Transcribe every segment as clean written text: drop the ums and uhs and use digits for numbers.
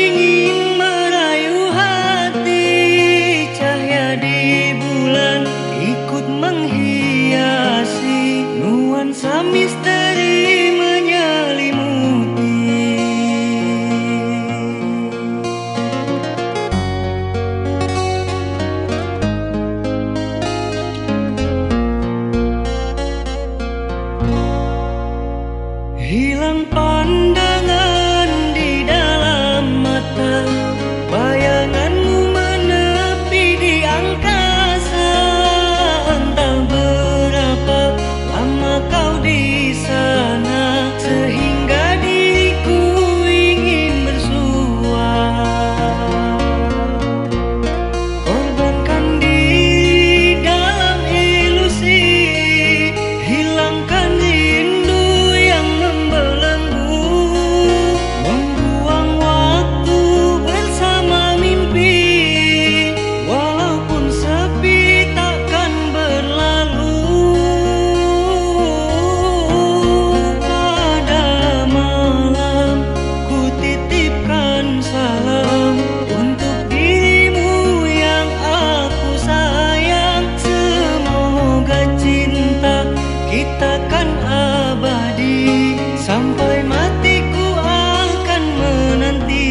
ingin merayu hati, cahaya di bulan ikut menghiasi, nuansa misteri menyelimuti. Hilang pandangan di dalam mata, bayanganmu menepi di angkasa. Entah berapa lama kau di sana, sehingga diriku ingin bersua. Korbankan diri dalam ilusi, hilangkan rindu yang membelenggu, membuang waktu bersama mimpi, walaupun sepi takkan berlalu. Pada malam ku titipkan salam untuk dirimu yang aku sayang. Semoga cinta kita kan abadi, sampai matiku akan menanti.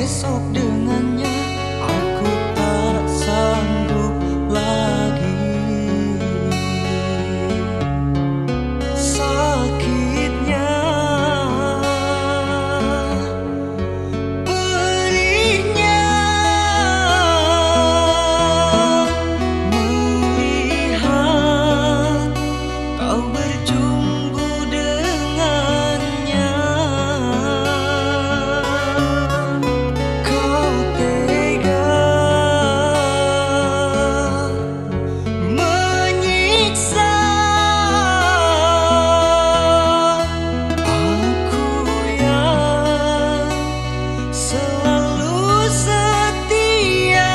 esok dengannya aku tak sanggup lagi. Sakitnya, perihnya melihat kau berjumpa dengannya. Kau tega menyiksa aku yang selalu setia.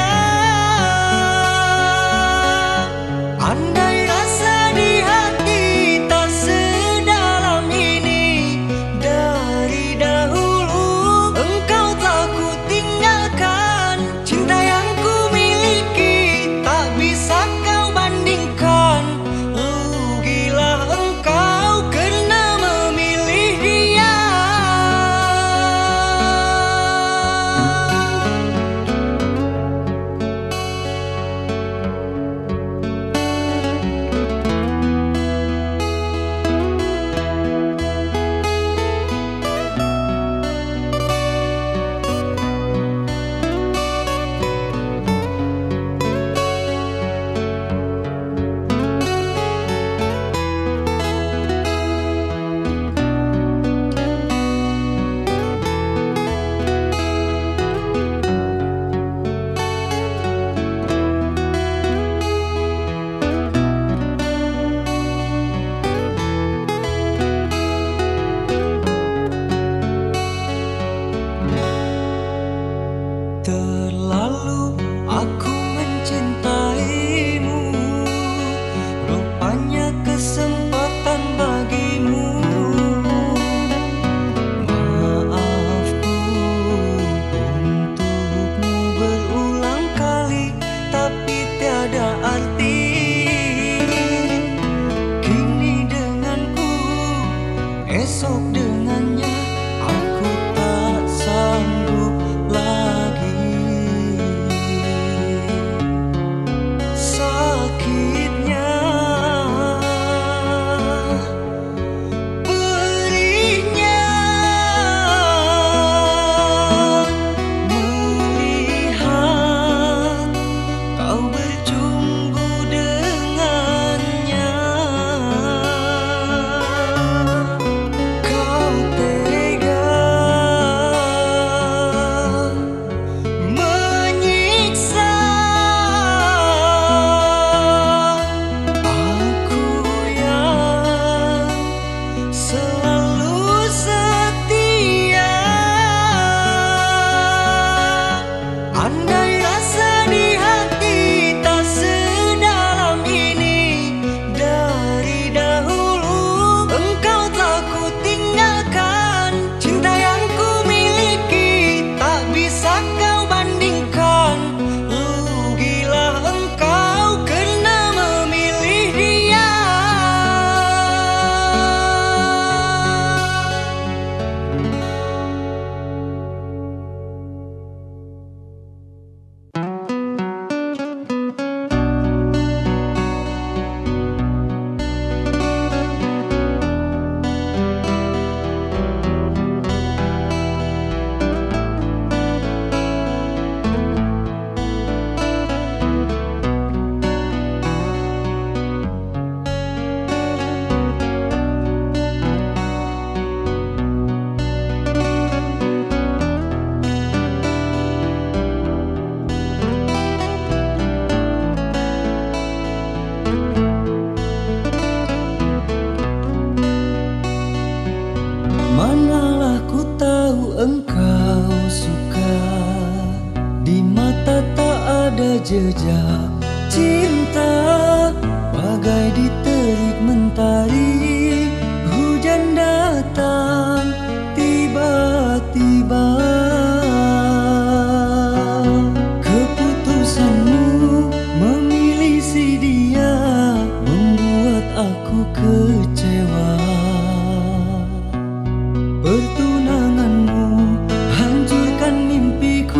Andai rasa di hati tak sedalam ini, dari dahulu engkau tak ku tinggalkan. Cinta yang ku miliki tak bisa kau bandingkan. Rugilah engkau karena memilih dia. Terlalu aku mencintaimu, rupanya kesempatan bagimu. Maafku untukmu berulang kali, tapi tiada arti. Kini denganku, esok dengannya aku tak sanggup lagi. Sakitnya, perihnya melihat kau berjumpa dengannya. Kau tega menyiksa aku yang selalu setia. Andai rasa di hati tak sedalam ini, dari dahulu engkau tak ku tinggalkan. Cinta yang ku miliki tak bisa kau bandingkan. Rugilah engkau karena memilih dia. Manalah ku tahu engkau suka, di mata tak ada jejak cinta. Bagai diterik mentari, hujan datang tiba-tiba. Keputusanmu memilih si dia membuat aku kecewa. Pertunanganmu hancurkan mimpiku.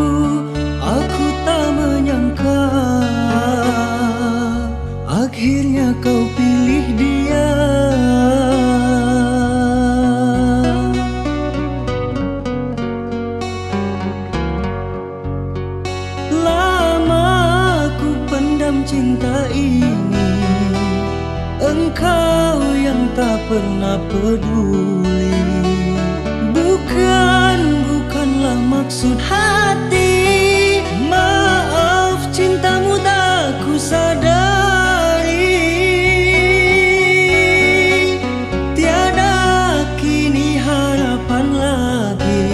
tak pernah peduli. Bukanlah maksud hati. Maaf, cintamu tak ku sadari. Tiada kini harapan lagi.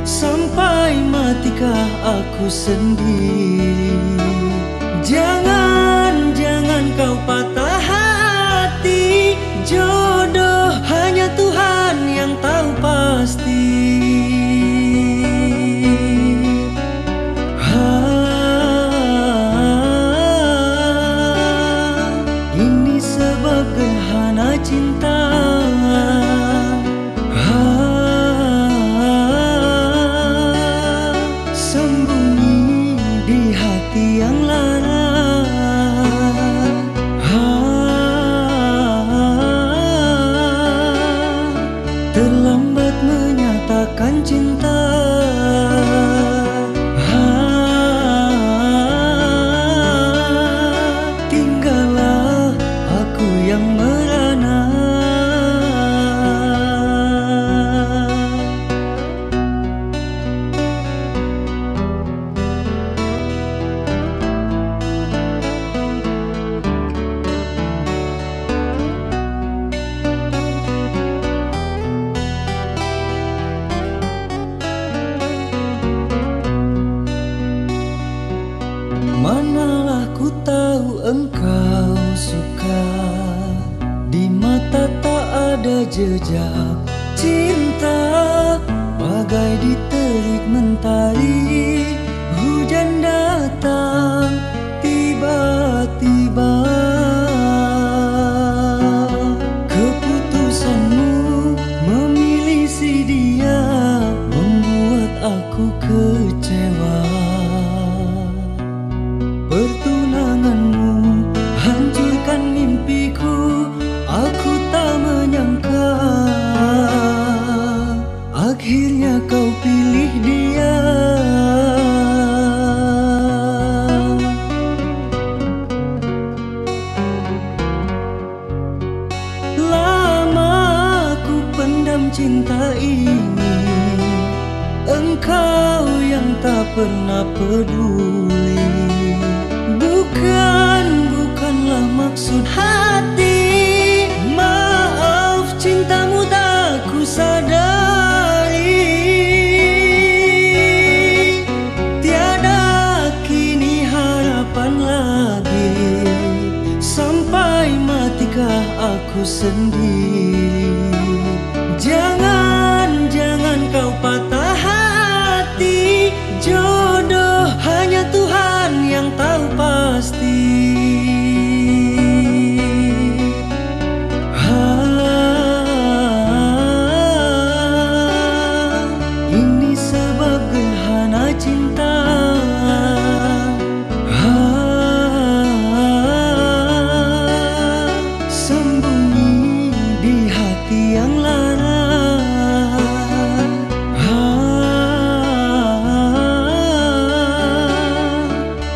Sampai matikah aku sendiri. Jangan kau patah hati. Jodoh hanya Tuhan yang tahu pasti. Ini sebab gerhana cinta. Sembunyi di hati yang lara. Terlambat menyatakan cinta. Tinggallah aku yang merana. Manalah ku tahu engkau suka. Di mata tak ada jejak cinta. Bagai diterik mentari, hujan datang tiba-tiba. Keputusanmu memilih si dia membuat aku kecewa. Pertunanganmu hancurkan mimpiku. Aku tak menyangka akhirnya kau pilih dia. Lama ku pendam cinta ini. Engkau yang tak pernah peduli. Bukanlah maksud hati. Maaf, cintamu tak ku sadari. Tiada kini harapan lagi. Sampai matikah aku sendiri. Jangan kau patah hati. Jodoh hanya Tuhan yang tahu pasti. Ini sebab gerhana cinta. Sembunyi di hati yang lara.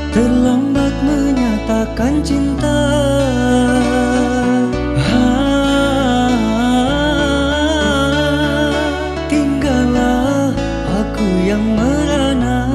Terlambat menyatakan cinta. Tinggallah aku yang merana.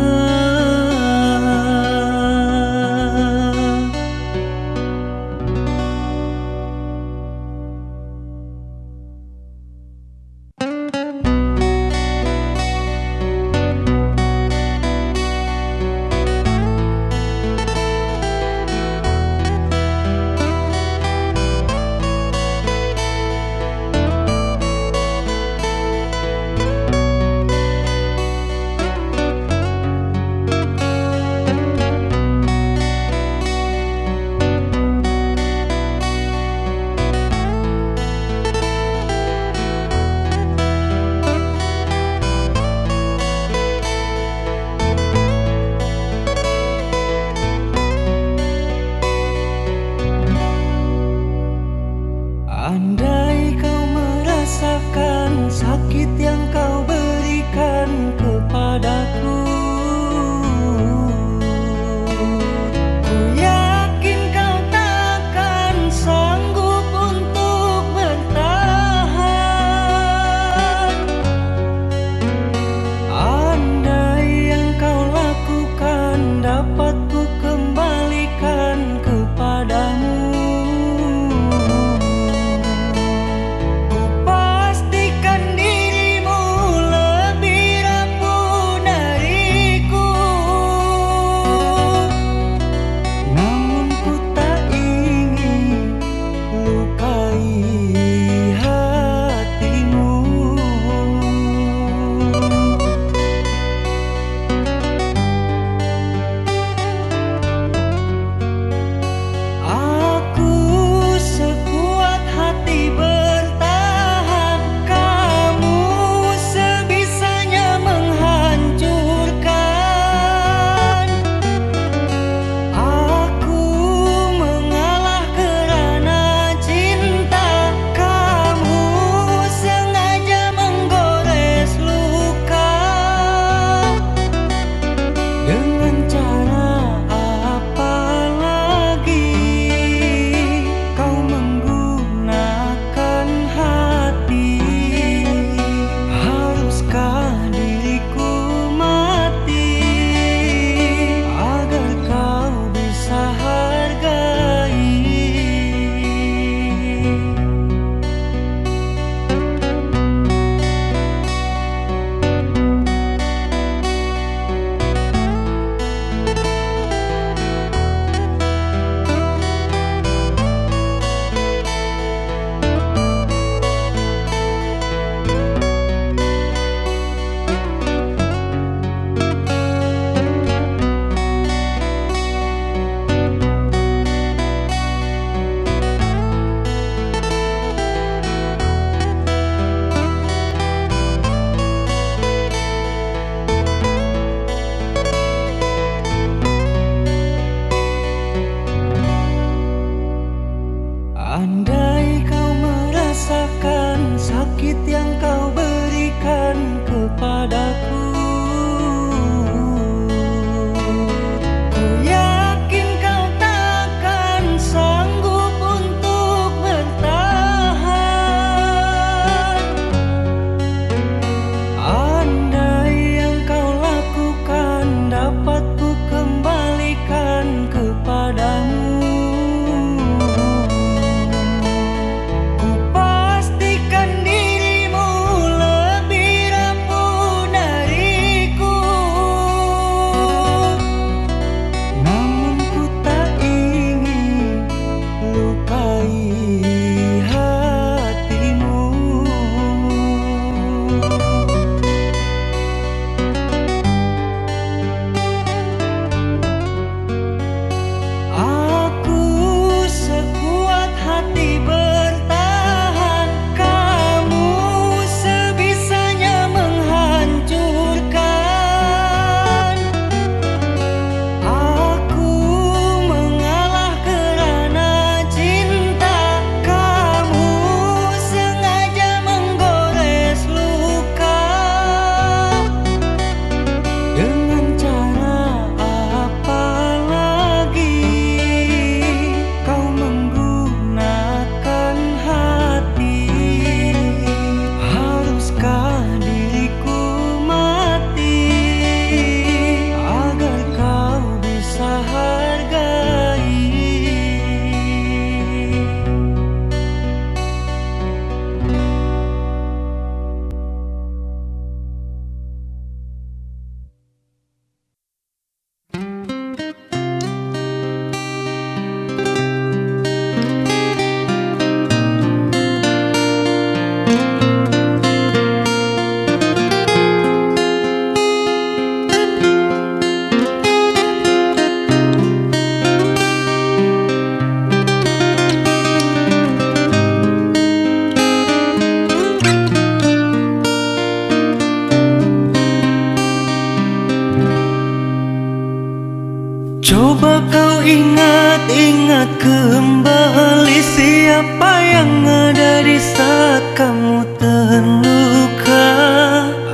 Coba kau ingat-ingat kembali siapa yang ada di saat kamu terluka.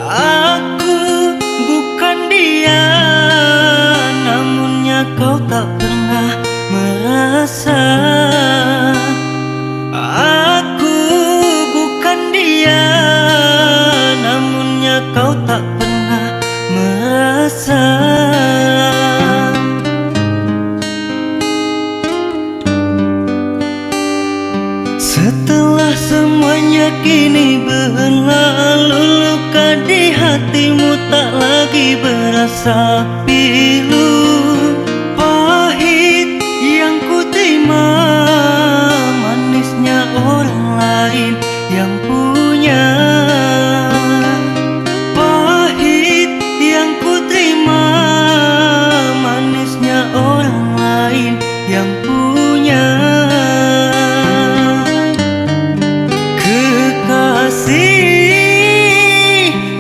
Aku bukan dia, namunnya kau tak pernah merasa. Aku bukan dia, namunnya kau tak pernah merasa. Setelah semuanya kini berlalu, luka di hatimu tak lagi berasa pilu. Pahit yang ku terima, manisnya orang lain yang punya. Pahit yang ku terima, manisnya orang lain yang punya.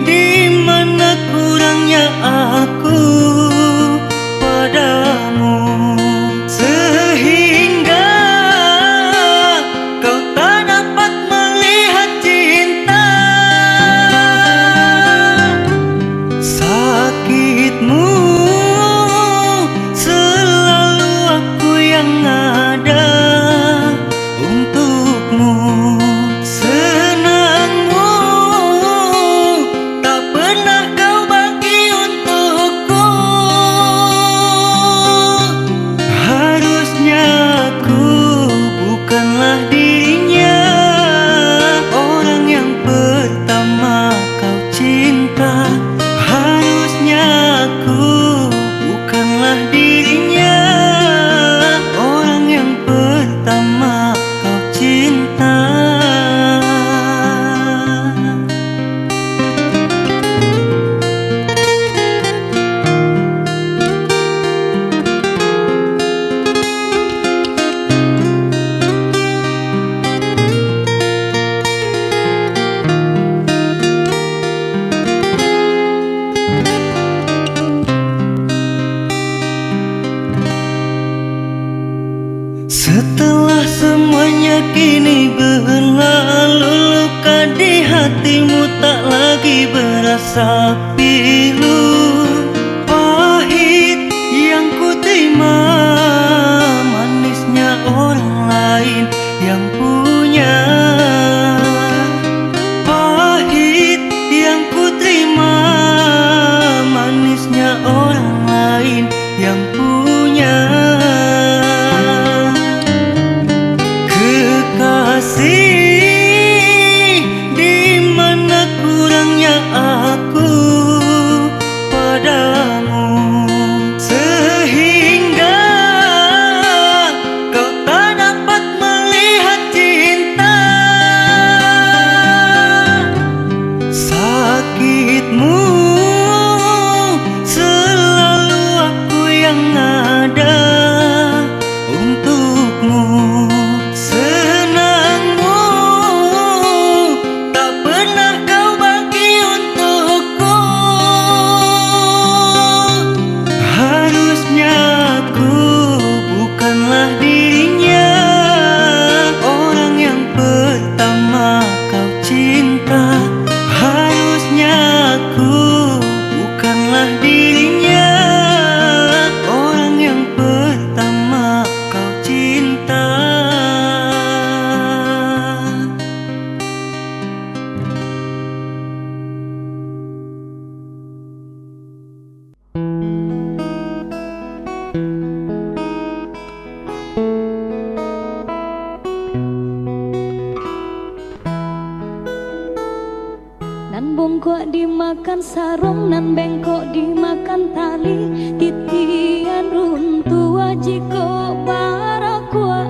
Di mana kurangnya aku padamu, sehingga kau tak dapat melihat cinta. Sakitmu selalu aku yang ada untukmu. Setelah semuanya kini berlalu, luka di hatimu tak lagi berasa pilu. Pahit yang ku terima, manisnya orang lain yang punya. Pahit yang ku terima, manisnya orang lain yang punya. Di mana kurangnya aku padamu, sehingga kau tak dapat melihat cinta. Sakitmu selalu aku yang ada untukmu. Nan bongkok dimakan sarung, nan bengkok dimakan tali. Titian runtuh wajiko barakua.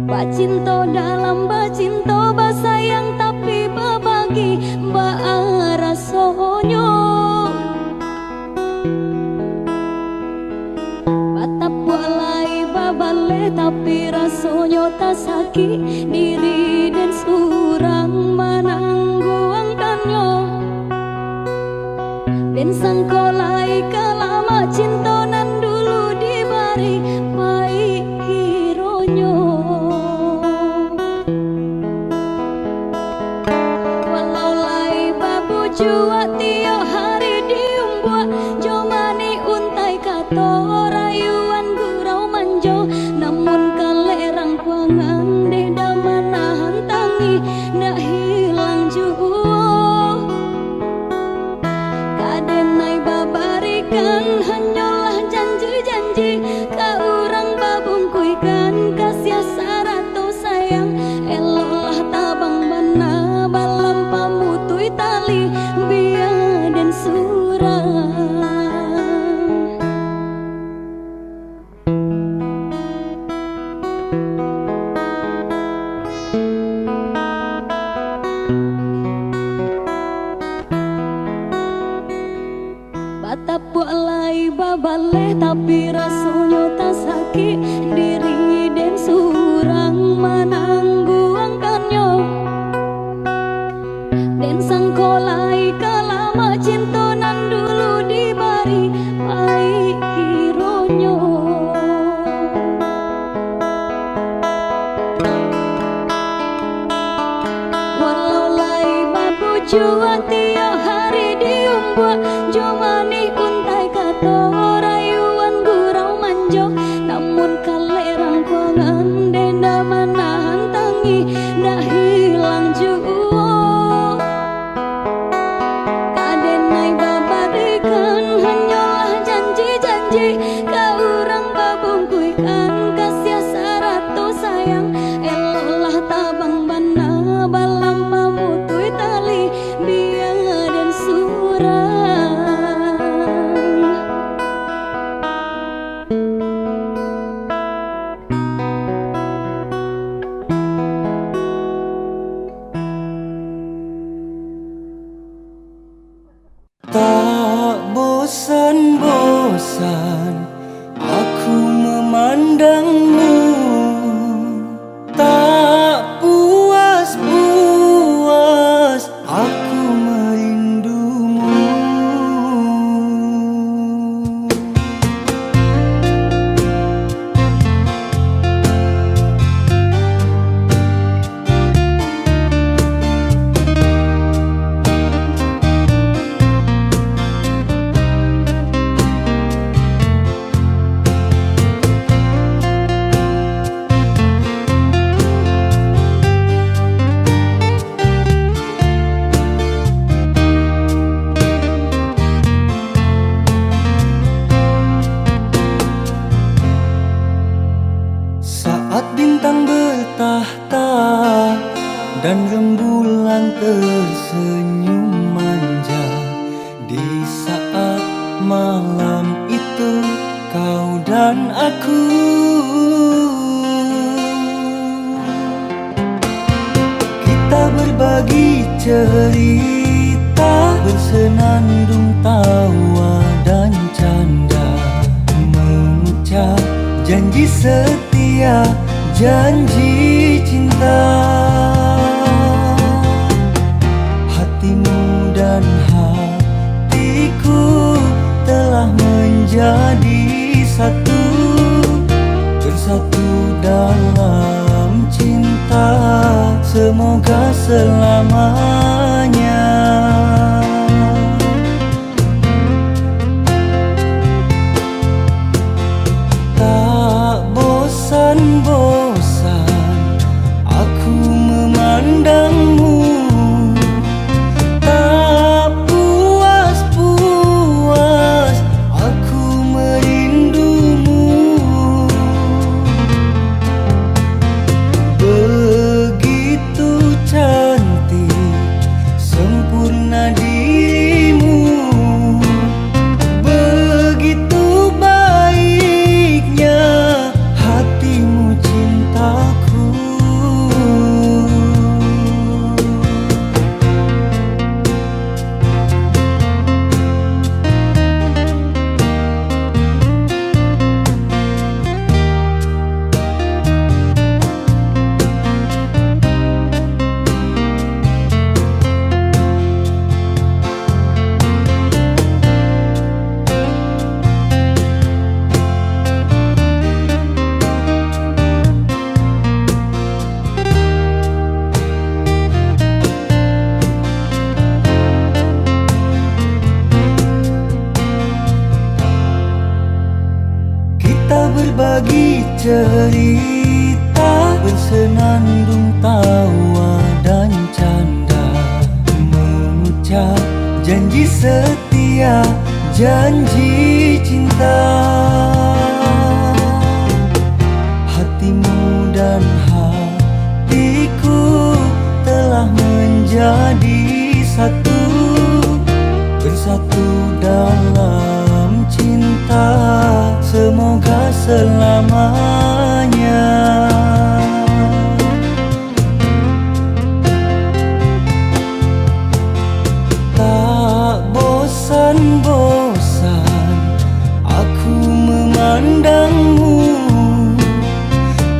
Bacinto dalam bacinto, basayang tapi babagi baarasonyo. Batap walai babale tapi rasonyo tak sakit diri dan surang manangguang danyo. Dan sangkolai kelama cinta nan bari pai kironyo. Walau lai babu jua tio hari diumbua, jomani untai kato rayuan gurau manjo, namun kalerang kuangan deda manahan tangi ndak hilang juo. Kadenai babarikan hanyalah janji-janji, ka urang babungkuikan kasih sarato sayang, eloklah tabang bana balam pamutui tali bia dan surang. Batapuk lai babale tapi rasanya tak sakit diri dan surang menangguangkannya. Dan sangkolai kalama cintonan dulu dibari pai kironyo. Walau lai babu jua tiap hari diumbua, jomani untai kato rayuan gurau manjo, namun kalerang kuangan denda manahan tangi ndak hilang juo. Kadenai babarikan hanyalah janji-janji, ka urang babungkuikan kasih sarato sayang, eloklah tabang bana balam pamutui tali bia dan surang. Tak bosan-bosan aku memandangmu, tak puas-puas aku merindumu. Saat bintang bertahta dan rembulan tersenyum manja, di saat malam itu kau dan aku kita berbagi cerita, bersenandung tawa dan canda, mengucap janji setia, janji cinta. Hatimu dan hatiku telah menjadi satu, bersatu dalam cinta, semoga selamanya. Tak bosan-bosan aku memandangmu, tak puas-puas aku merindumu. Begitu cantik cerita, bersenandung tawa dan canda, mengucap janji setia, janji cinta. Hatimu dan hatiku telah menjadi satu, bersatu dalam cinta, semoga selamanya. Tak bosan-bosan aku memandangmu,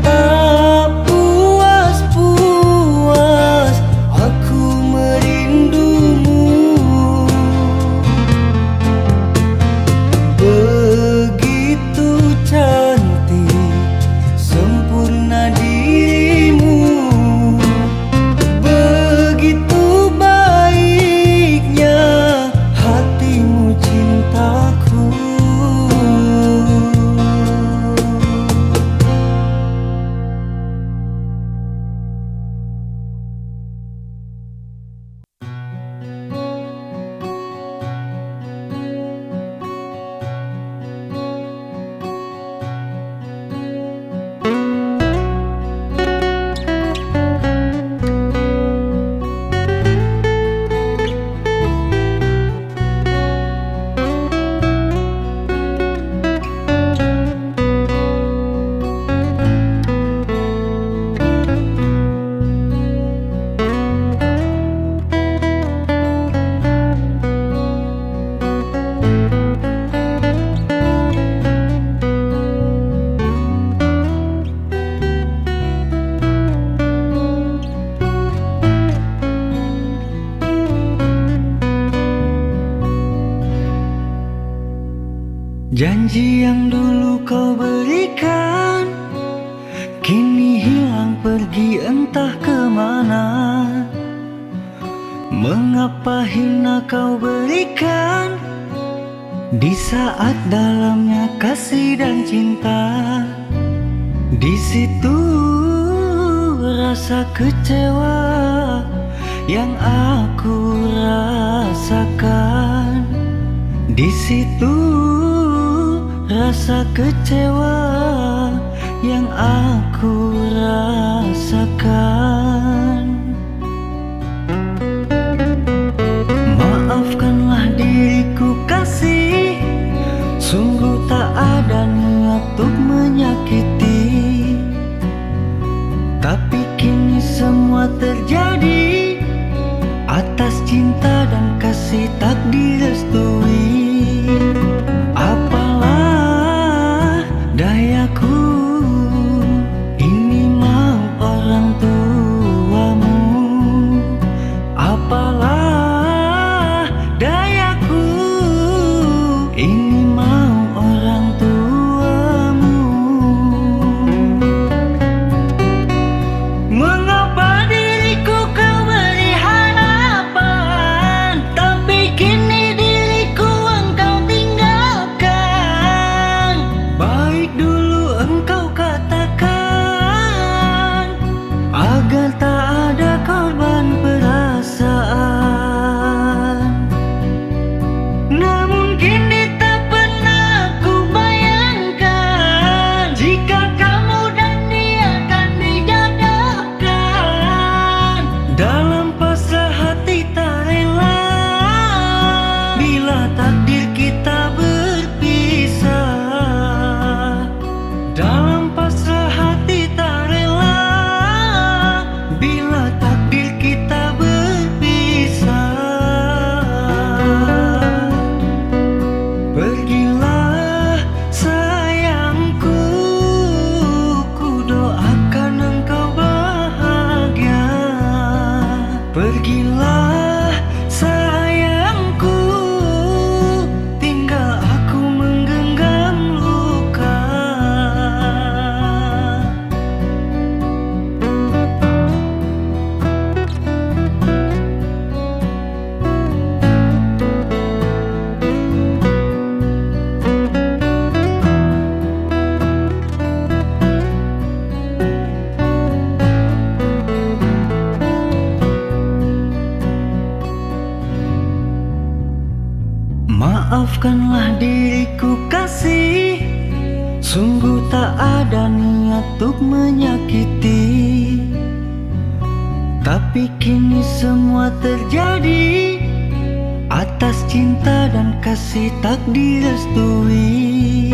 tak puas-puas aku merindumu. Begitu cantik, sempurna dirimu, begitu baiknya hatimu cintaku. Janji yang dulu kau berikan kini hilang pergi entah kemana. Mengapa hina kau berikan di saat dalamnya kasih dan cinta? Di situ rasa kecewa yang aku rasakan. Di situ rasa kecewa yang aku rasakan. Maafkanlah diriku kasih, sungguh tak ada niat untuk menyakiti. Tapi kini semua terjadi atas cinta dan kasih tak direstui. Apalah dayaku, ini mau orang tua Maafkanlah diriku kasih, sungguh tak ada niat untuk menyakiti. Tapi kini semua terjadi atas cinta dan kasih tak direstui.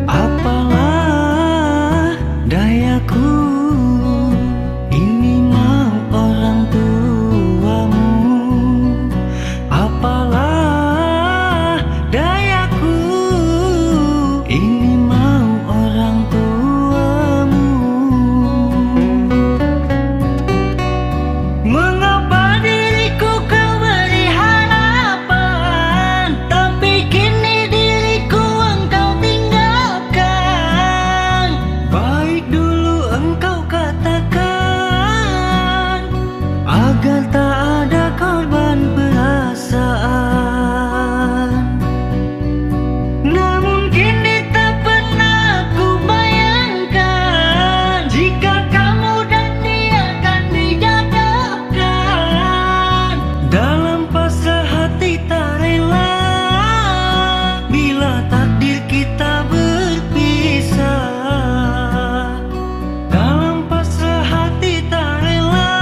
Apalah dayaku, ini mau orang tuamu. Apalah dayaku, ini mau orang tuamu. Mengapa diriku kau beri harapan, tapi kini diriku engkau tinggalkan. Baik dulu engkau katakan agar tak ada korban perasaan. Namun kini tak pernah ku bayangkan jika kamu dan dia akan dijadikan. Dalam pasrah hati tak rela bila takdir kita berpisah. Dalam pasrah hati tak rela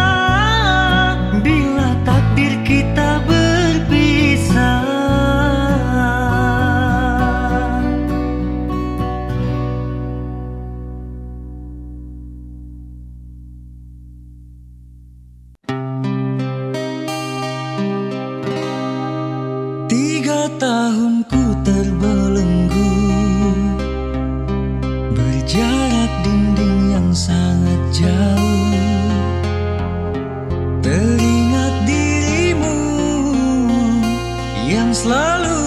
bila takdir kita berpisah. Tiga tahunku terbelenggu, berjarak dinding yang sangat jauh. Teringat dirimu yang selalu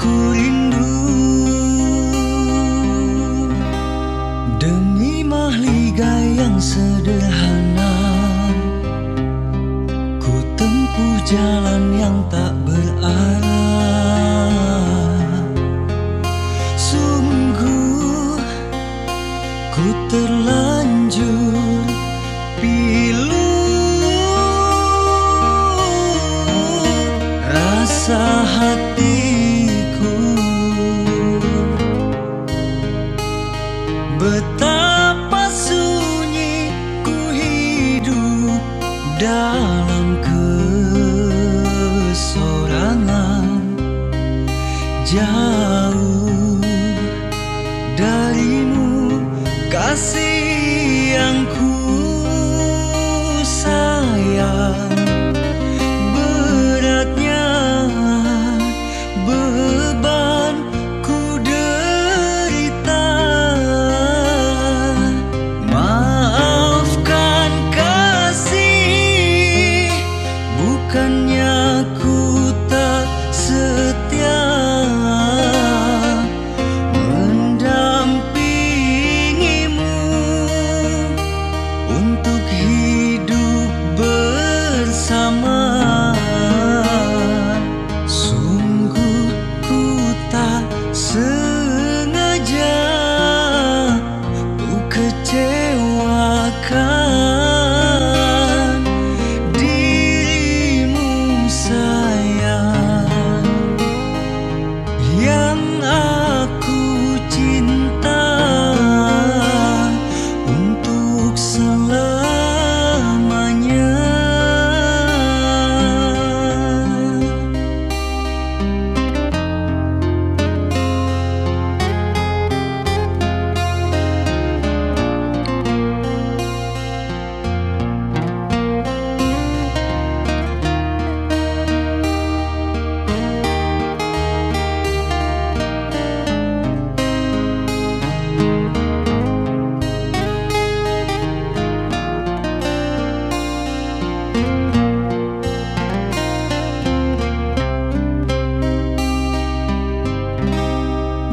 ku rindu. Demi mahligai yang sederhana, ku tempuh jalan yang tak berarah. Sungguh ku terlanjur pilu, rasa hatiku. Betapa sunyi ku hidup dalam kesorangan, jauh darimu, kasih yang ku sayang. Beratnya beban ku derita. Maafkan kasih, bukannya ku tak setia mendampingimu untuk hidup bersama. Sungguh ku tak sengaja ku kecewakan dirimu sayang, yang aku cinta untuk selamanya.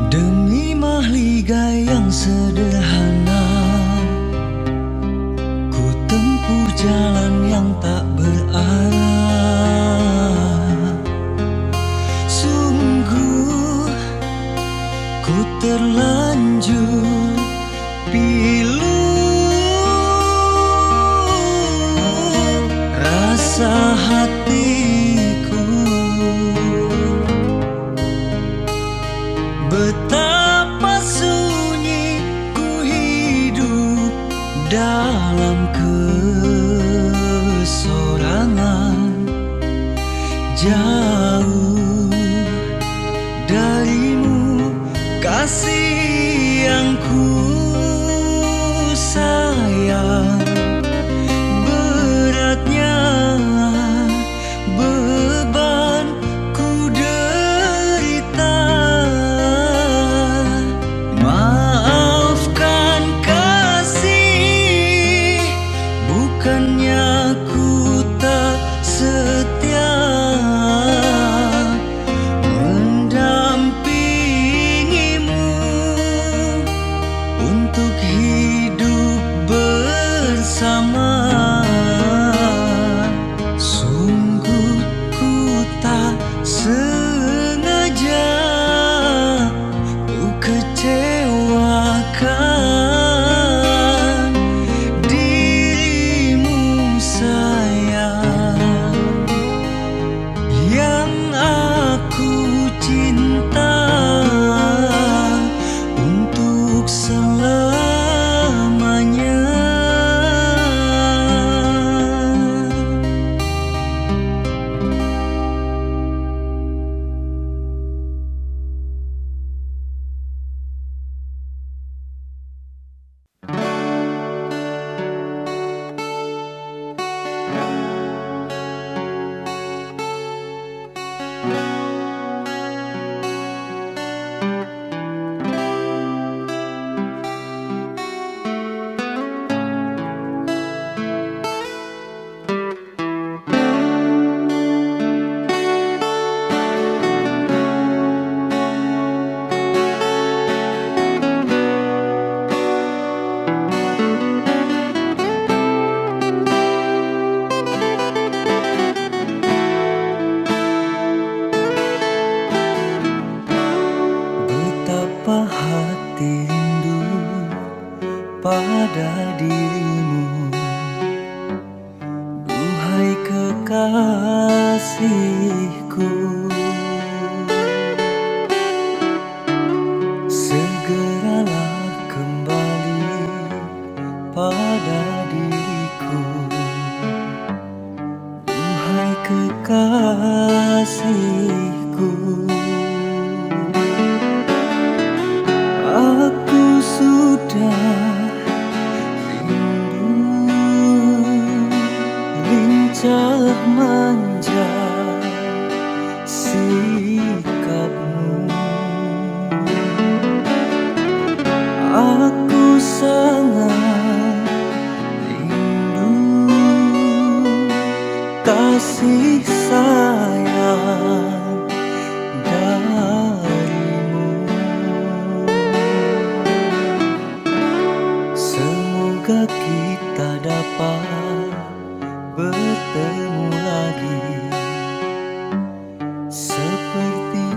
Demi mahligai yang sederhana, ku tempuh jalan yang tak berarah. Sungguh ku terlanjur pilu, rasa hatiku.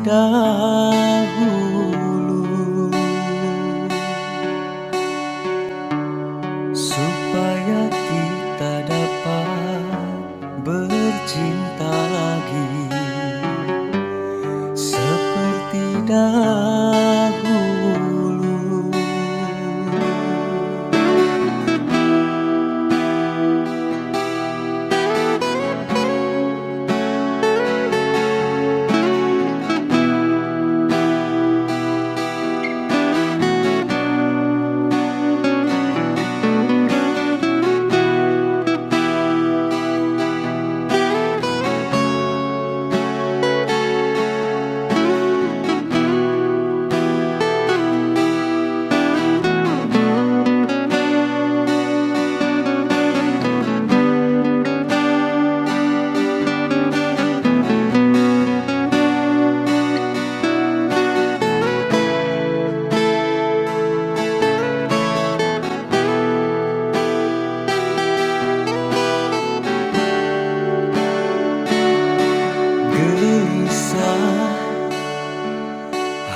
dahulu, supaya kita dapat bercinta lagi seperti dahulu.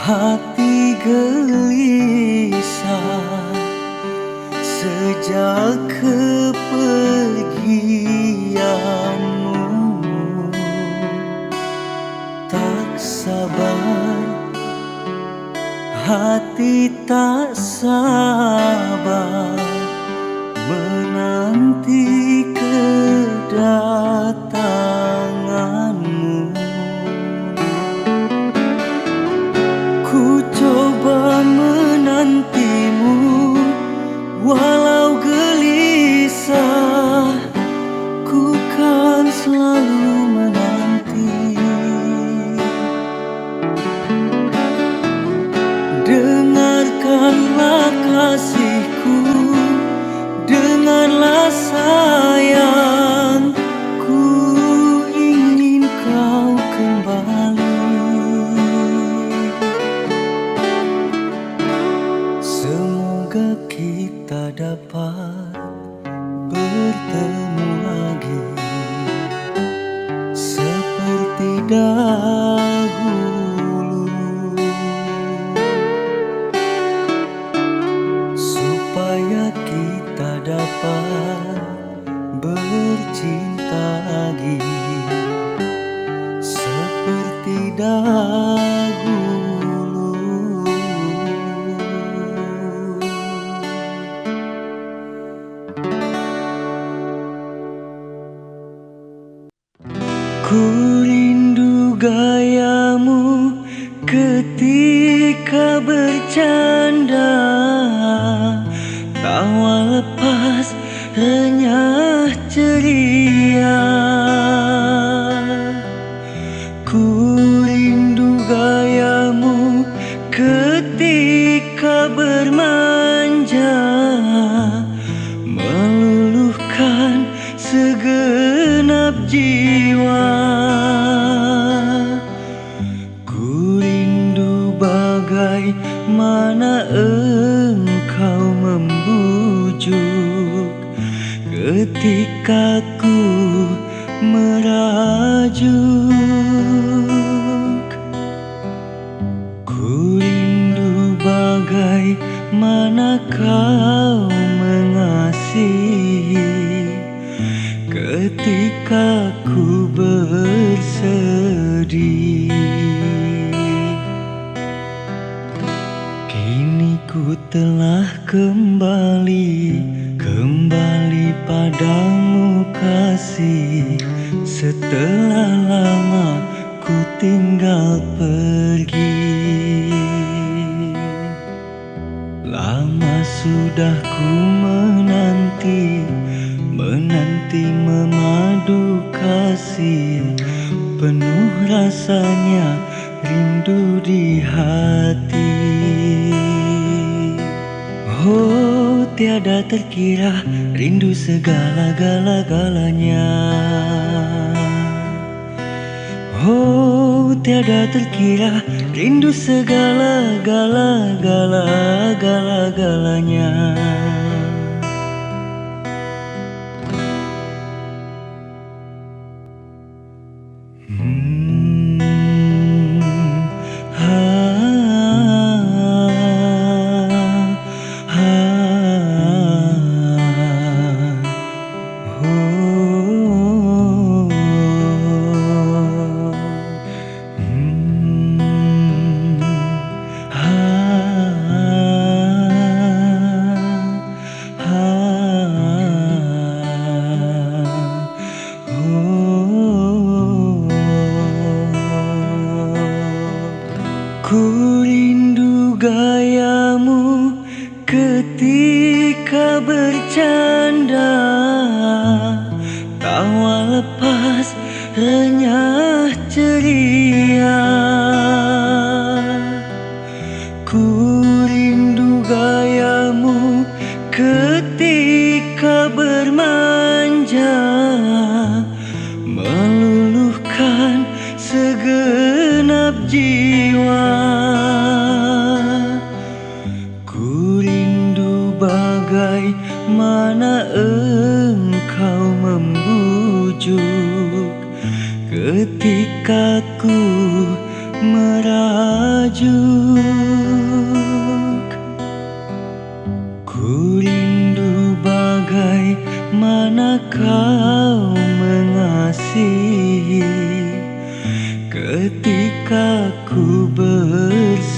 Hati gelisah sejak kepergianmu. Tak sabar, hati tak sabar menanti kedatanganmu. Ku coba menantimu walau gelisah, ku kan selalu menanti. Dengarkanlah kasihku, dengarlah sayang, ku ingin kau kembali. Semoga kita dapat bertemu lagi seperti dahulu, supaya kita dapat bercinta lagi seperti dahulu. Ku rindu gayamu ketika bercanda, tawa lepas renyah ceria. Ku rindu gayamu ketika bermanja, meluluhkan segenap jiwa. Ku rindu bagaimana engkau membujuk ketika ku merajuk. Ku rindu bagaimana kau mengasihi ketika ku bersedih. Kini ku telah kembali padamu kasih, setelah lama ku tinggal pergi. Lama sudah ku menanti memadu kasih, penuh rasanya rindu di hati. Oh, tiada terkira rindu segala-galanya. Oh, tiada terkira rindu segala-galanya. Ku rindu gayamu ketika bercanda, tawa lepas renyah ceria. Ku rindu gayamu ketika bermanja, meluluhkan segenap jiwa. Ku rindu bagaimana engkau membujuk ketika ku merajuk. Ku rindu bagaimana kau mengasihi ketika ku bersedih.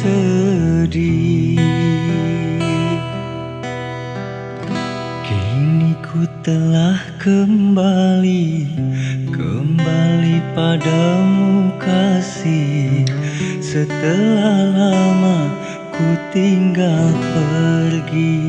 Kini ku telah kembali padamu kasih, setelah lama ku tinggal pergi.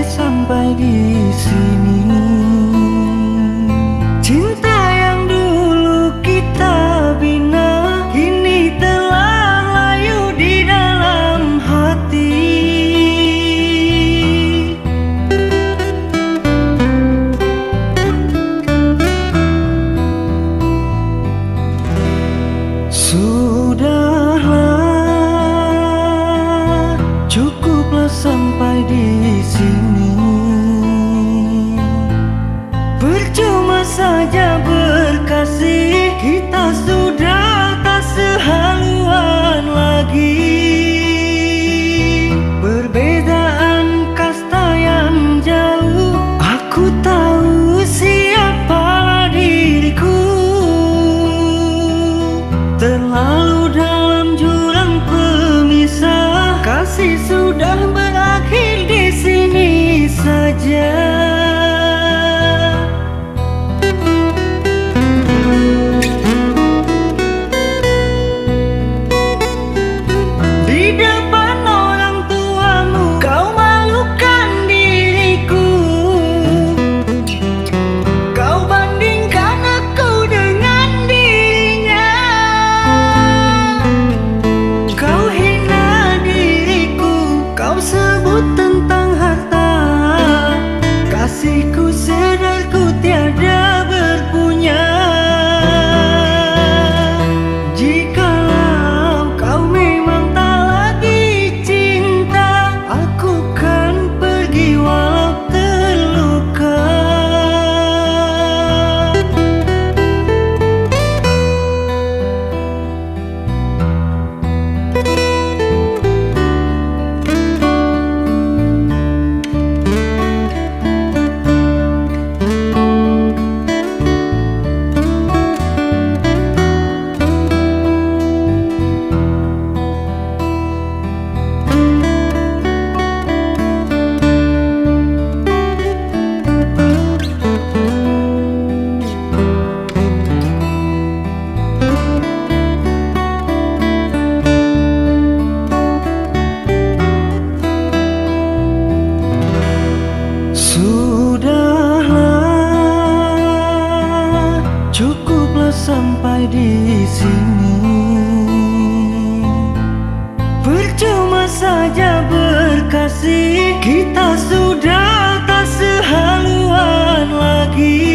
Sampai di sini, cinta yang dulu kita bina kini telah layu di dalam hati. Sudahlah, cukuplah sampai di sini. Percuma saja berkasih, kita sudah tak sehaluan lagi. Perbedaan kasta yang jauh, aku tahu siapa diriku. Terlalu dalam jurang pemisah, kasih sudah berakhir di sini saja. Kasihku sedarku tiada berpunya. Jikalau kau memang tak lagi cinta, aku kan pergi walau terluka. Sudahlah, cukuplah sampai di sini. Percuma saja berkasih, kita sudah tak sehaluan lagi.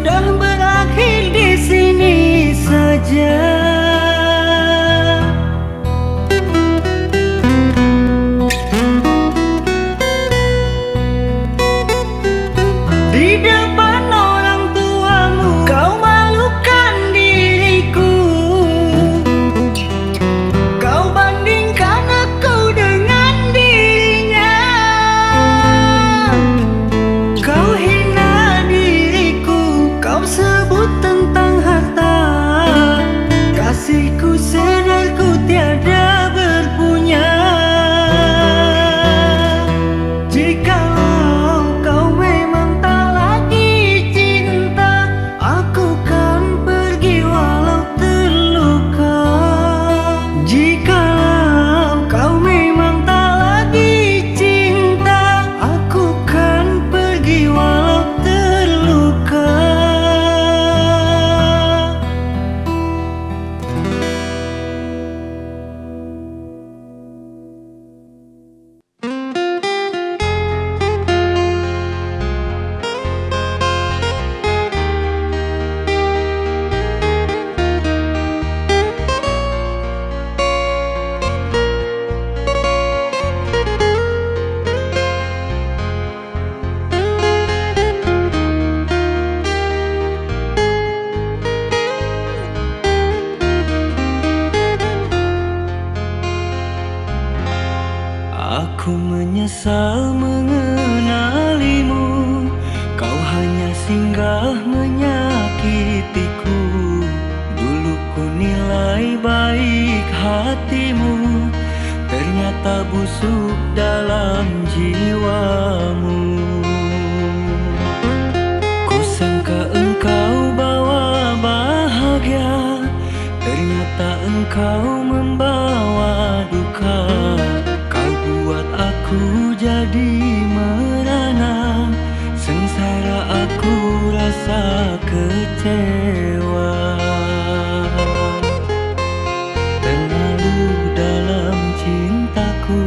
sudah berakhir di sini saja. Di depan orang tuamu kau malukan diriku. Kau bandingkan aku dengan dirinya. Kau hina diriku, kau sebut tentang harta. Kasihku sadarku tiada berpunya. Jikalau kau memang tak lagi cinta, aku kan pergi walau terluka. Jikalau kau memang tak lagi cinta, aku kan pergi walau terluka. Aku menyesal mengenalimu. Kau hanya singgah menyakitiku. Dulu ku nilai baik hatimu, ternyata busuk dalam jiwamu. Ku sangka engkau bawa bahagia, ternyata engkau membawa duka. Buat aku jadi merana, sengsara aku rasa kecewa. Terlalu dalam cintaku,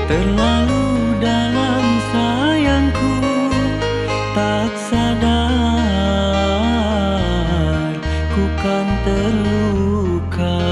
terlalu dalam sayangku, tak sadar ku kan terluka.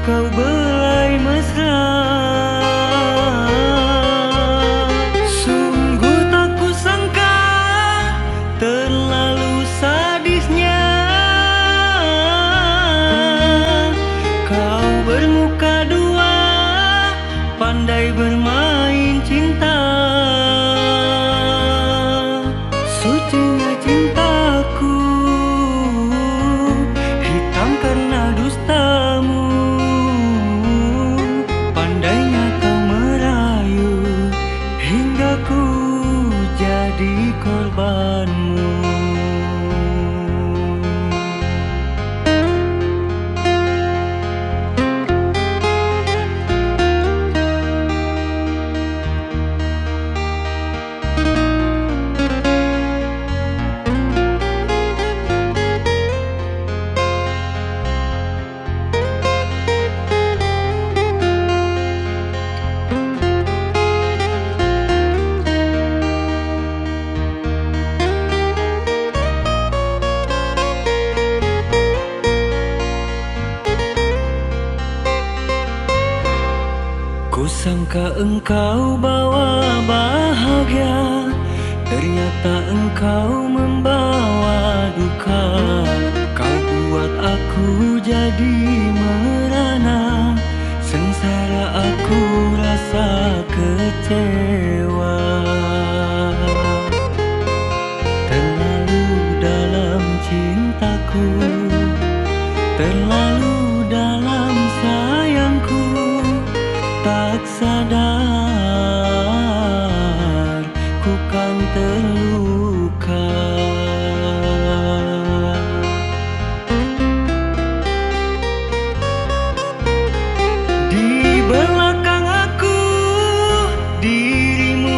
Kau belai mesra, sungguh tak kusangka terlalu sadisnya. Kau bermuka dua, pandai bermain cinta. Sucinya cintaku, hitam karena dustamu. Pandainya kau merayu, hingga ku jadi korbanmu. Kusangka engkau bawa bahagia, ternyata engkau membawa duka. Kau buat aku jadi merana, sengsara aku rasa kecewa. Terlalu dalam cintaku, terlalu dalam sayangku, tak sadar ku kan terluka. Di belakang aku, dirimu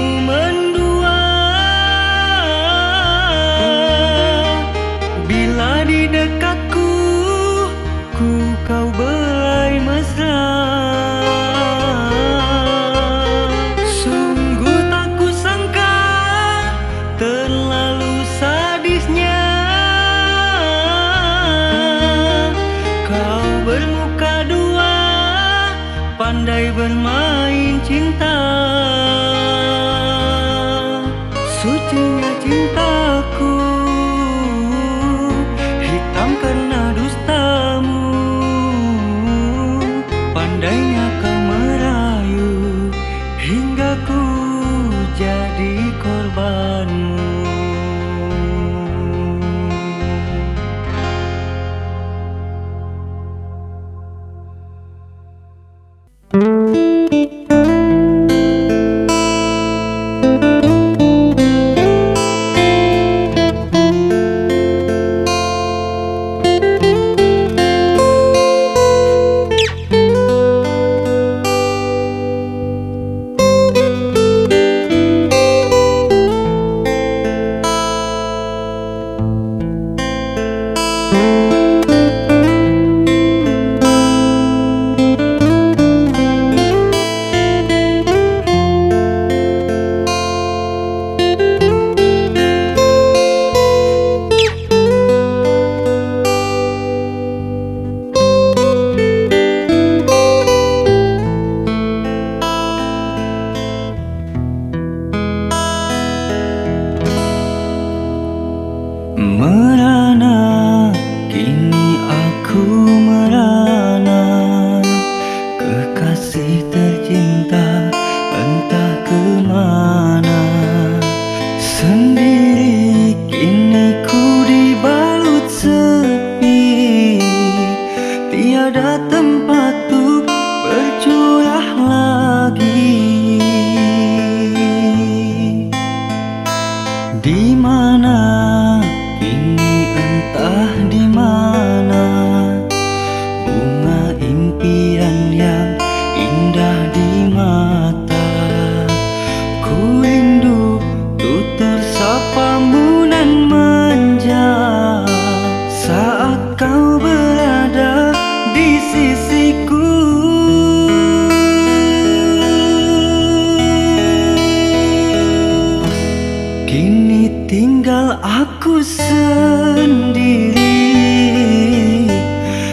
tinggal aku sendiri,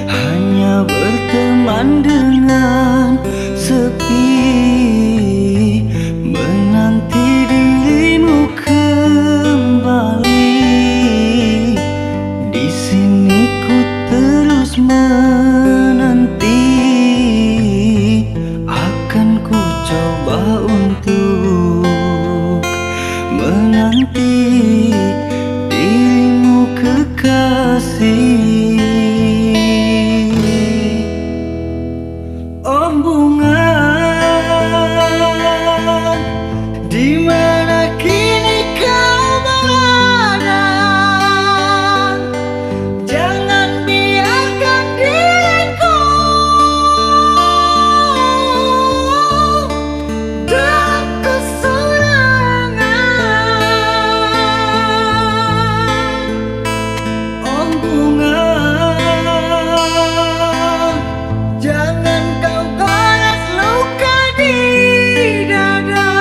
hanya berteman dengan sepi, menanti dirimu kembali. Di sini ku terus menanti, akan ku coba untuk menanti dirimu kekasih. Oh bunga, di mana kini kau berada? Jangan biarkan diriku dalam kesurangan. Oh bunga, jangan kau goles luka di dada.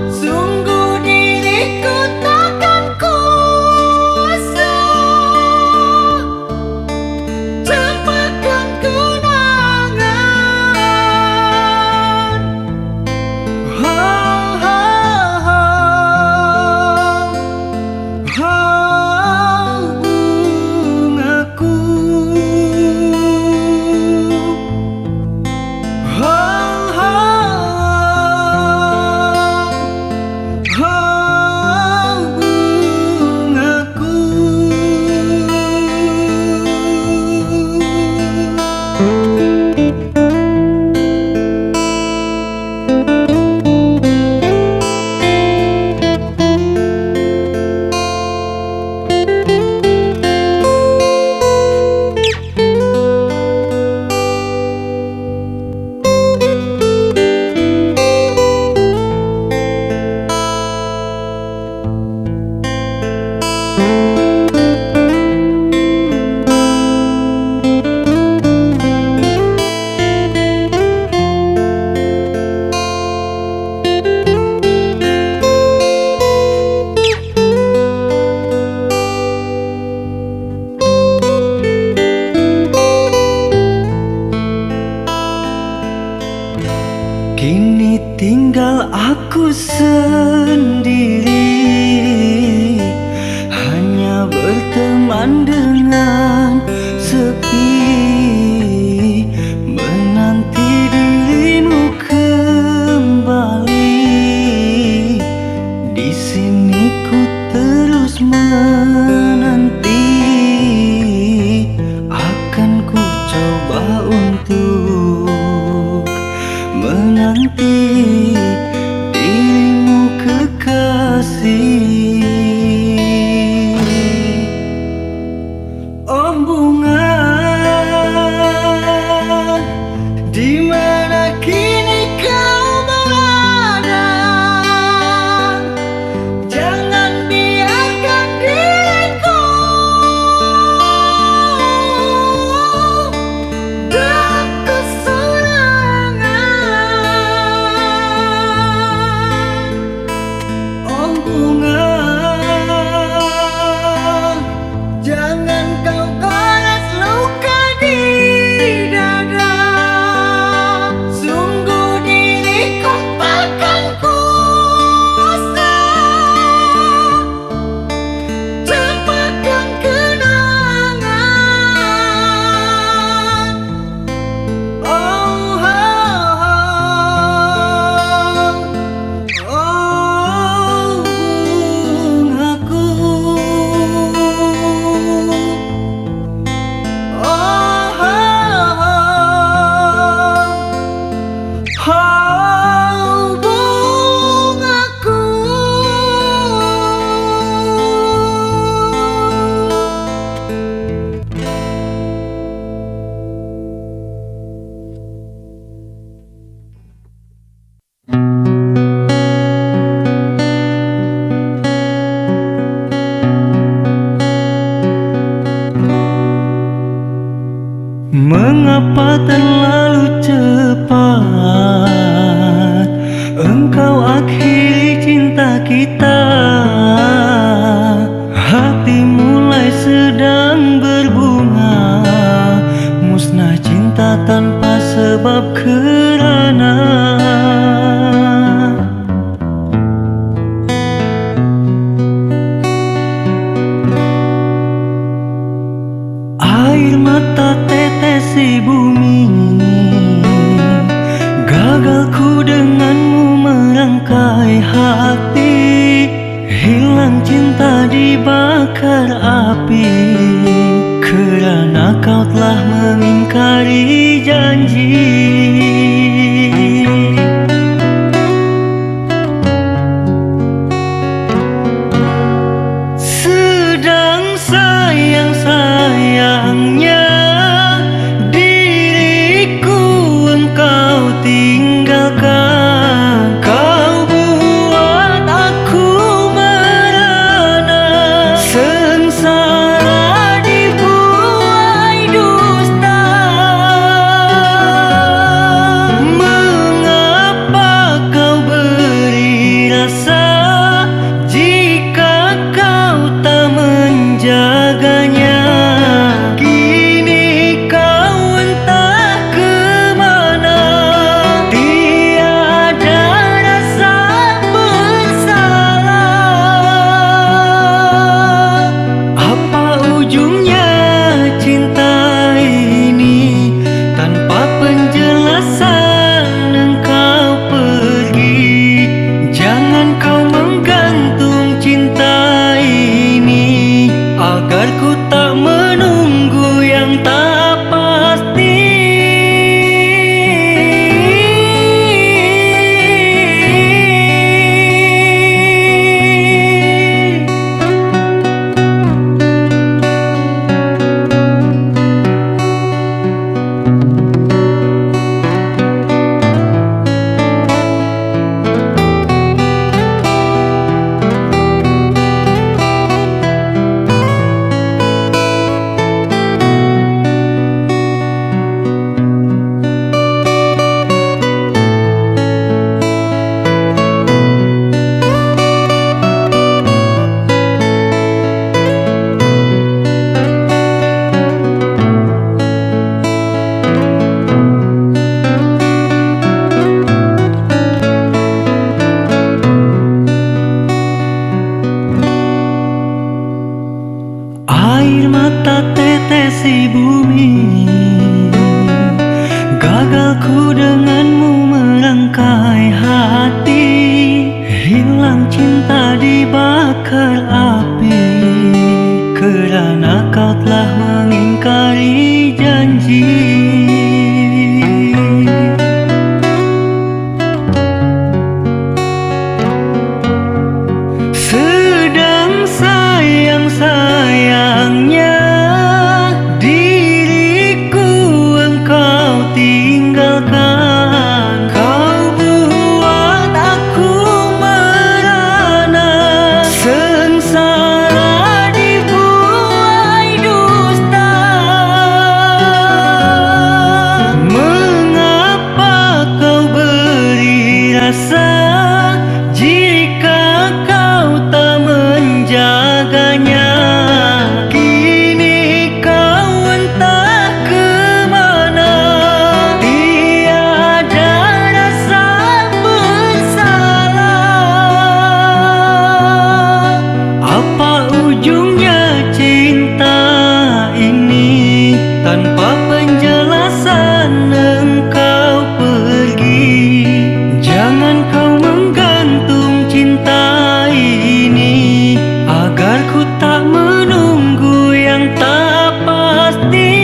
Sungguh diriku takkan kuasa termakan kenangan. Oh, oh, oh, oh, bungaku. Oh, oh, oh, bungaku. Kini tinggal aku sendiri, hanya berteman dengan sepi, menanti dirimu kembali. Di sini ku terus menanti, akan ku coba untuk menanti dirimu kekasih. Oh bunga, di mana kini kau berada? Jangan biarkan diriku dalam kesurangan. merangkai hati, hilang cinta dibakar api, kerana kau telah mengingkari janji. Sedang sayang-sayangnya diriku engkau tinggalkan. Kau buat aku merana, sengsara dibuai dusta. Mengapa kau beri rasa jika kau tak menjaganya? Kini kau entah kemana, tiada rasa bersalah. Apa ujungnya cinta ini? Tanpa penjelasan engkau pergi. Jangan kau menggantung cinta ini, agar ku tak menunggu yang tak pasti. Air mata tetesi bumi, gagal ku denganmu merangkai hati, hilang cinta dibakar api, kerana kau telah mengingkari janji. Sedang sayang-sayangnya diriku engkau tinggalkan. Kau buat aku merana, sengsara dibuai dusta. Mengapa kau beri rasa jika kau tak menjaganya? Kini kau entah kemana, tiada rasa bersalah. Apa ujungnya cinta ini? Tanpa penjelasan engkau pergi. Jangan kau menggantung cinta ini, agar ku tak menunggu yang tak pasti.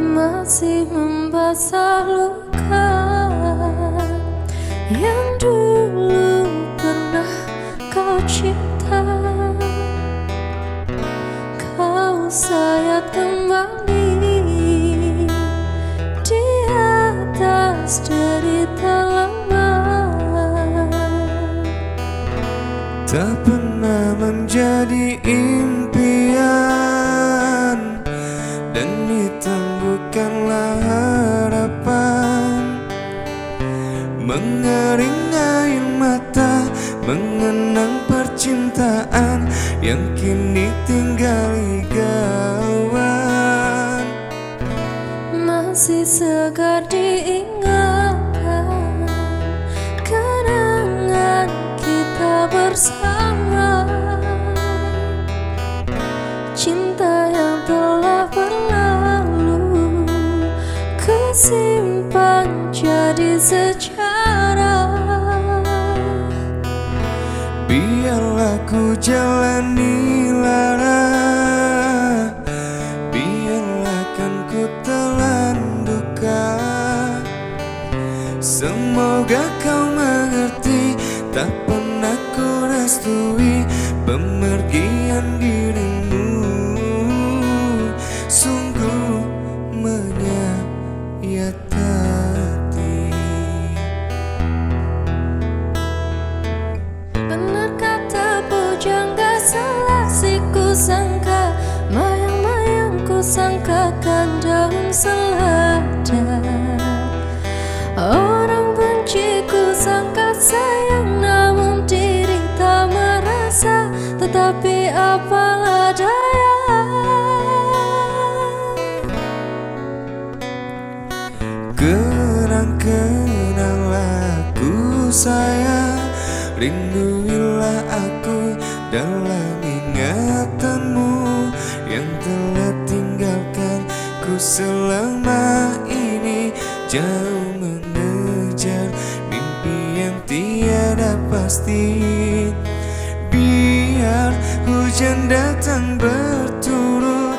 Masih membasah luka yang dulu pernah kau cinta. Kau sayat kembali di atas derita lama. Tak pernah menjadi impian, dan hitam bukanlah harapan. Mengering air mata mengenang percintaan yang kini tinggal gawang. Masih segar diingat sejarah. Biarlah ku jalani lara, biarlah kan ku telan duka. Semoga kau mengerti, tak pernah ku restui pemergian dirimu. Sungguh menyayat hati. Benar kata pujangga, salah si ku sangka, mayang-mayang ku sangkakan daun selada. Orang benci ku sangka sayang, namun diri tak merasa, tetapi apalah daya. Kenang-kenanglah ku sayang, rinduilah aku dalam ingatanmu yang telah tinggalkan ku selama ini. Jauh mengejar mimpi yang tiada pasti. Biar hujan datang berturut,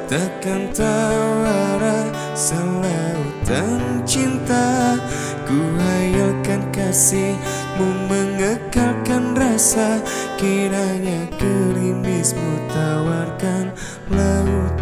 takkan tahu arah selautan cinta. Ku hayalkan kasihmu mengekalkan rasa, kiranya gerimismu tawarkan lautan.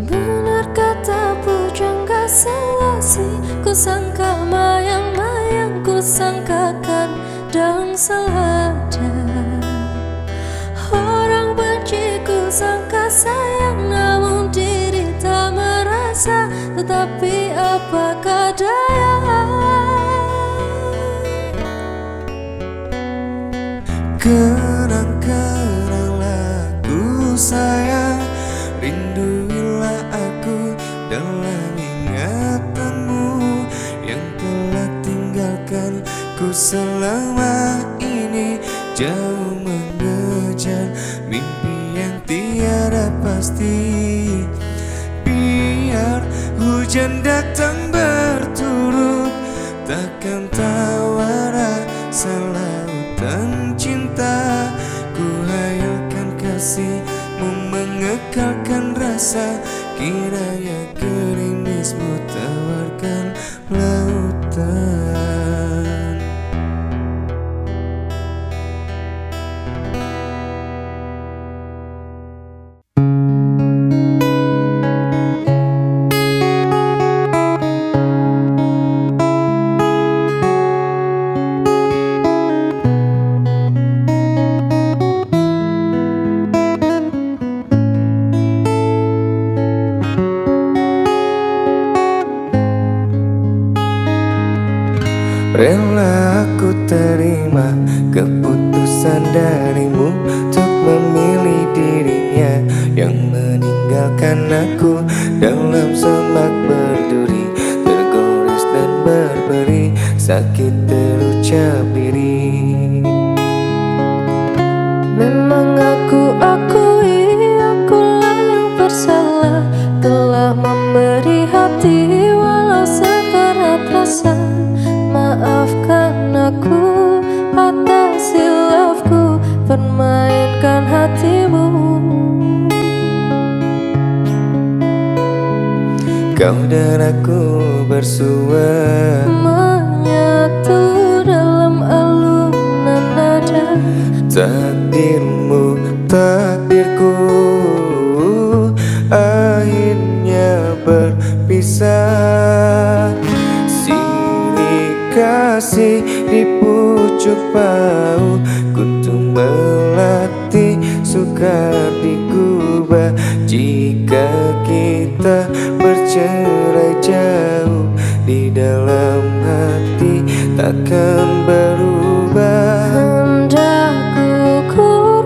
Benar kata pujangga, salah si ku sangka, mayang-mayang ku sangkakan daun selada. Orang benci ku sangka sayang, namun diri tak merasa, tetapi apakah daya. Kenang-kenanglah ku sayang, rinduilah aku dalam ingatanmu yang telah tinggalkan ku selama ini. Jauh mengejar mimpi yang tiada pasti. Biar hujan datang berturut, takkan tahu arah selautan cinta. Ku hayalkan kasihmu mengekalkan rasa, kiranya gerimismu tawarkan lautan. Rela aku terima keputusan darimu untuk memilih dirinya yang meninggalkan aku dalam semak berduri, tergores dan berberi, sakit terucap diri. Memang aku akui, akulah yang bersalah, telah memberi hati walau seberat rasa. Maafkan aku atas hilafku, permainkan hatimu. Kau dan aku bersua, menyatu dalam alunan nada. takdirmu takdirku akhirnya berpisah. Kasih di pucuk bau, kuntum melati sukar digubah. Jika kita bercerai jauh, di dalam hati takkan berubah. Hendak gugur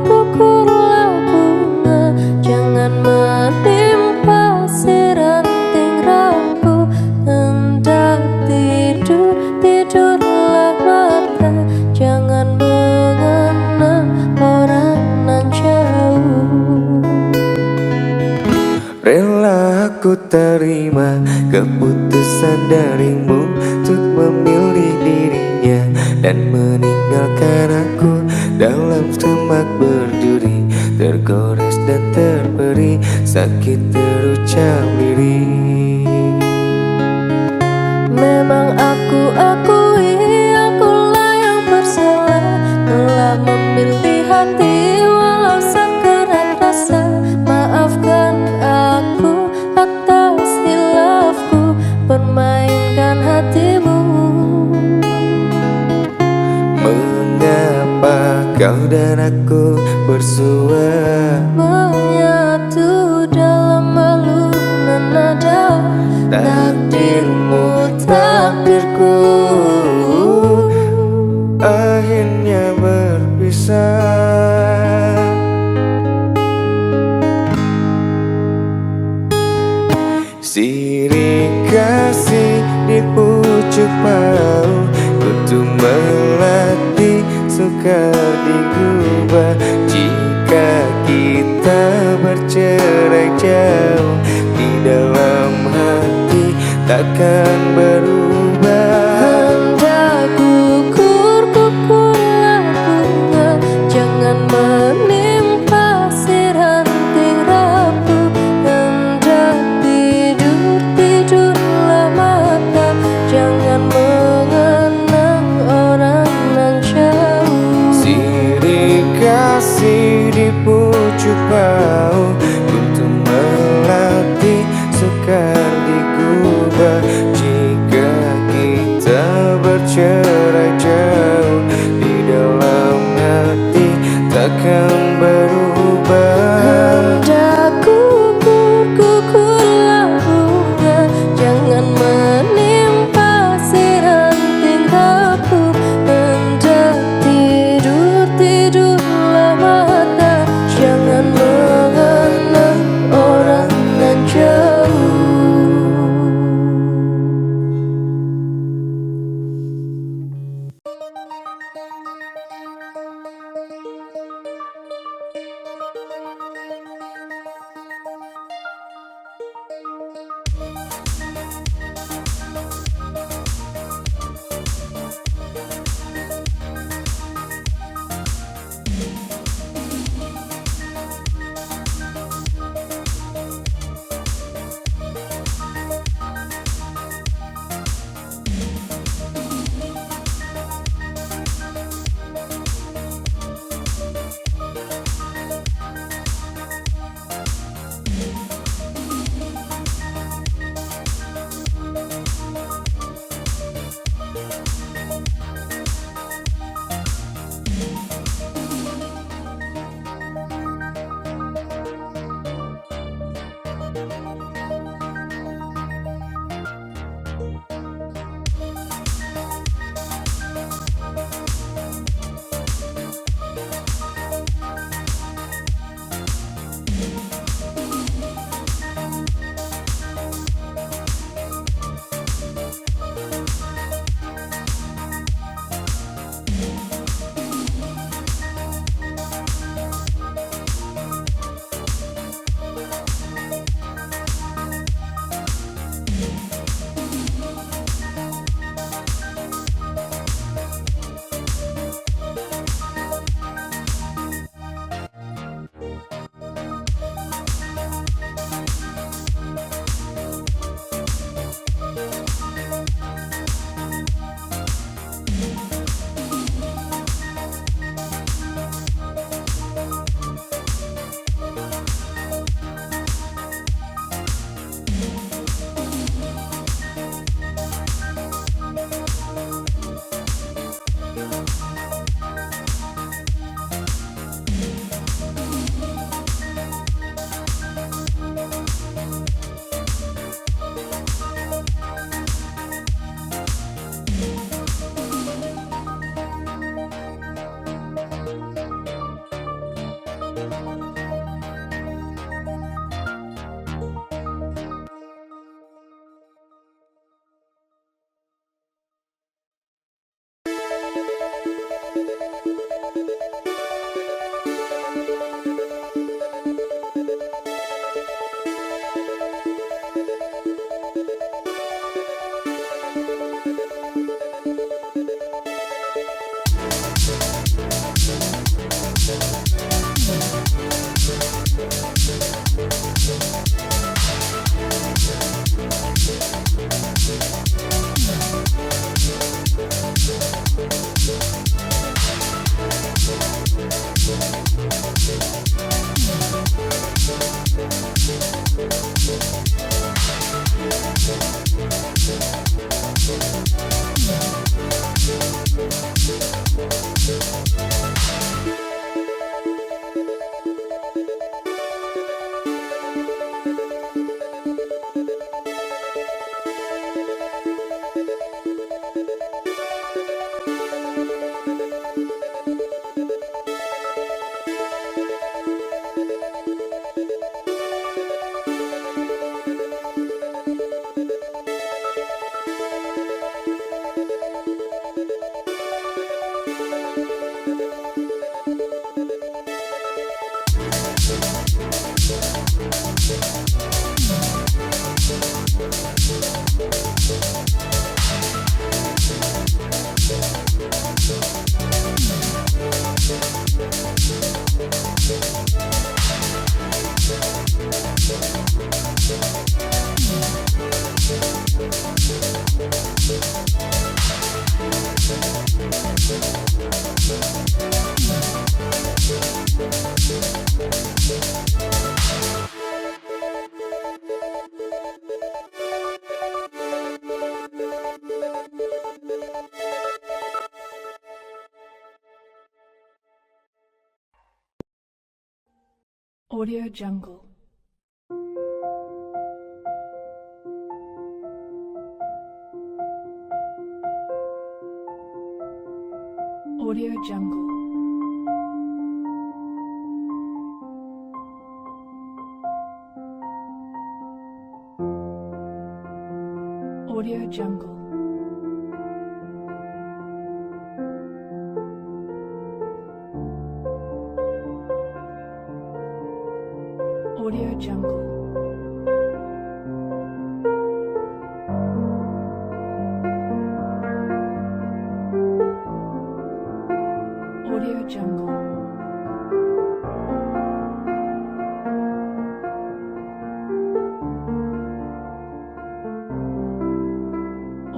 aku terima keputusan darimu untuk memilih dirinya dan meninggalkan aku dalam semak berduri, tergores dan terperi, sakit terucap lirik. Memang aku akui akulah yang bersalah, telah memilih hati walau sekerat rasa. Maafkan aku atas hilafku, permainkan hatimu. Mengapa kau dan aku bersua, Menyatu dalam alunan nada, takdirmu takdirku akhirnya berpisah. Sirih kasih di pucuk pau, untuk melatih sukar digubah. Jika kita bercerai jauh, di dalam hati takkan berubah. hendak kukur-kukurlah bunga, jangan menimpa ranting rapuh. Hendak tidur-tidurlah mata, jangan mengenang orang nan jauh. Sirih kasih di pucuk pau, untuk melatih sukar digubah. Jika kita bercerai jauh, di dalam hati takkan berubah. Hendak kukur-kukurlah bunga, jangan menimpa ranting rapuh. Hendak tidur-tidurlah mata, jangan mengenang orang nan jauh. Audio Jungle. Audio Jungle. Audio Jungle. Audio Jungle. Audio Jungle.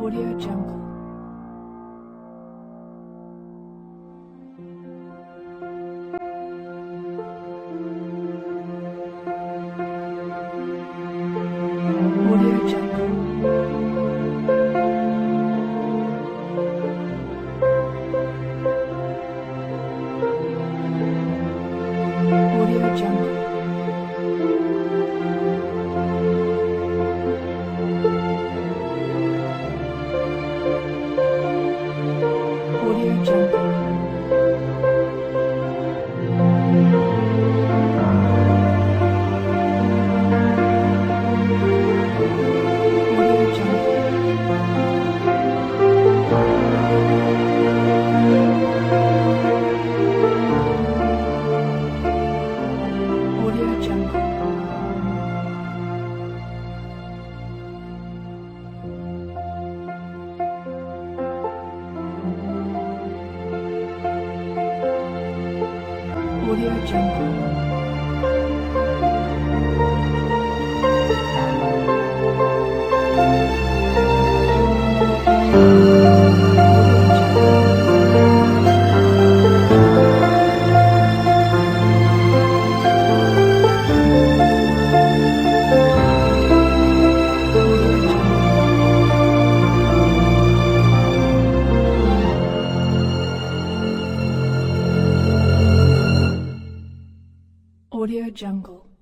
Audio Jungle. Audio Jungle. Audio Jungle. Audio Jungle. Audio Jungle. Audio Jungle. Audio Jungle. Audio Jungle.